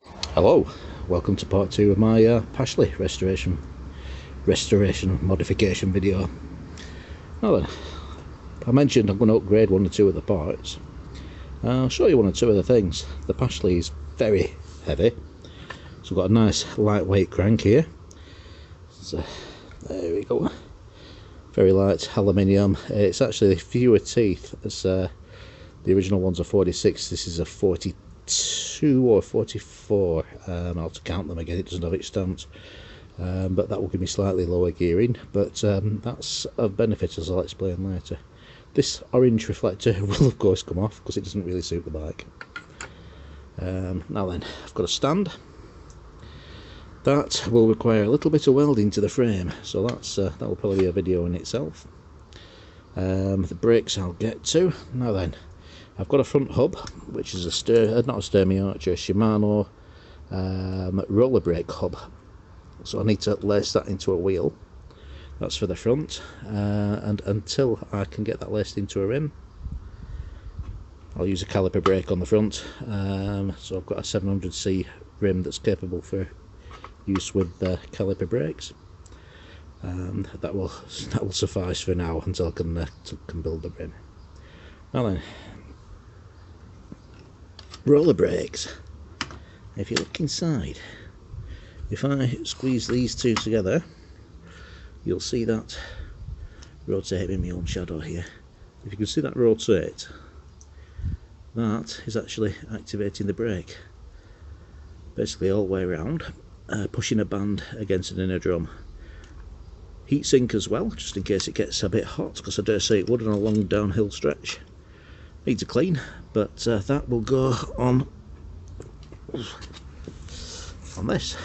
Hello, welcome to part 2 of my Pashley restoration modification video. Now then, I mentioned I'm going to upgrade 1 or 2 of the parts. I'll show you 1 or 2 of the things. The Pashley is very heavy, so I've got a nice lightweight crank here. So there we go, very light aluminium. It's actually fewer teeth as the original ones are 46. This is a 42 or 44. I'll have to count them again, it doesn't have it stamped, but that will give me slightly lower gearing, but that's of benefit, as I'll explain later. This orange reflector will of course come off because it doesn't really suit the bike. Now then, I've got a stand that will require a little bit of welding to the frame, so that will probably be a video in itself. The brakes I'll get to. Now then, I've got a front hub, which is not a Sturmey Archer, a Shimano roller brake hub. So I need to lace that into a wheel. That's for the front, and until I can get that laced into a rim, I'll use a caliper brake on the front. So I've got a 700C rim that's capable for use with caliper brakes, and that will suffice for now until I can build the rim. Now then, roller brakes. If you look inside, if I squeeze these two together, you'll see that rotate in my own shadow here. If you can see that rotate, that is actually activating the brake, basically all the way around, pushing a band against an inner drum. Heat sink as well, just in case it gets a bit hot, because I dare say it would on a long downhill stretch. Needs a clean, but that will go on this,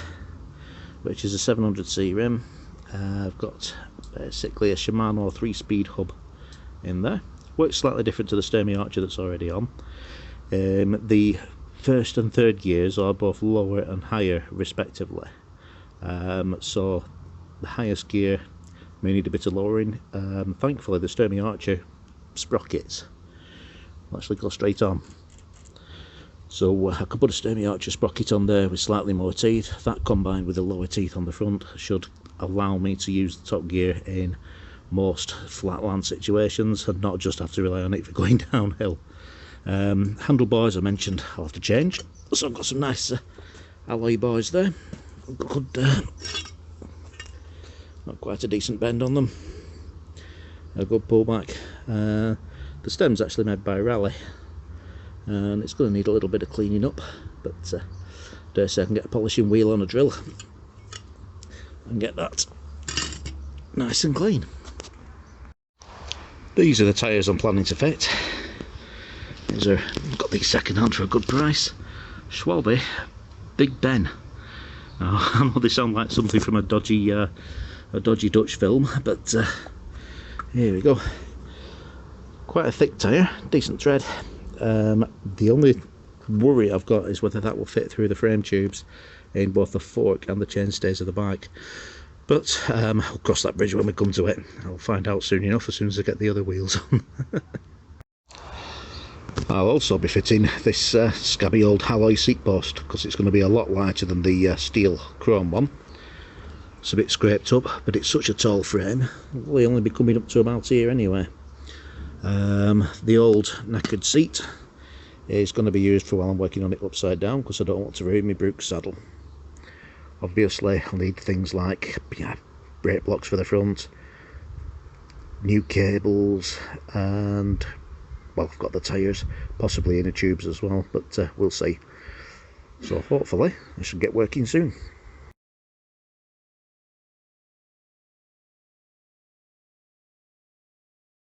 which is a 700C rim. I've got basically a Shimano 3-speed hub in there. Works slightly different to the Sturmey Archer that's already on. The first and third gears are both lower and higher respectively, so the highest gear may need a bit of lowering. Thankfully the Sturmey Archer sprockets actually go straight on, so I could put a Sturmey Archer sprocket on there with slightly more teeth. That combined with the lower teeth on the front should allow me to use the top gear in most flatland situations and not just have to rely on it for going downhill. Handlebars I mentioned I'll have to change, so I've got some nice alloy bars there. Good, not quite a decent bend on them, a good pullback. The stem's actually made by Raleigh, and it's going to need a little bit of cleaning up, but dare say I can get a polishing wheel on a drill and get that nice and clean. These are the tyres I'm planning to fit. Got these second hand for a good price. Schwalbe Big Ben. Now, I know they sound like something from a dodgy Dutch film, but here we go. Quite a thick tyre, decent tread. The only worry I've got is whether that will fit through the frame tubes in both the fork and the chainstays of the bike, but I'll cross that bridge when we come to it. I'll find out soon enough, as soon as I get the other wheels on. I'll also be fitting this scabby old alloy seat post, because it's going to be a lot lighter than the steel chrome one. It's a bit scraped up, but it's such a tall frame, it'll only be coming up to about here anyway. The old knackered seat is going to be used for while I'm working on it upside down, because I don't want to ruin my Brooks saddle. Obviously I'll need things like brake blocks for the front, new cables, and well, I've got the tyres, possibly inner tubes as well, but we'll see. So hopefully I should get working soon.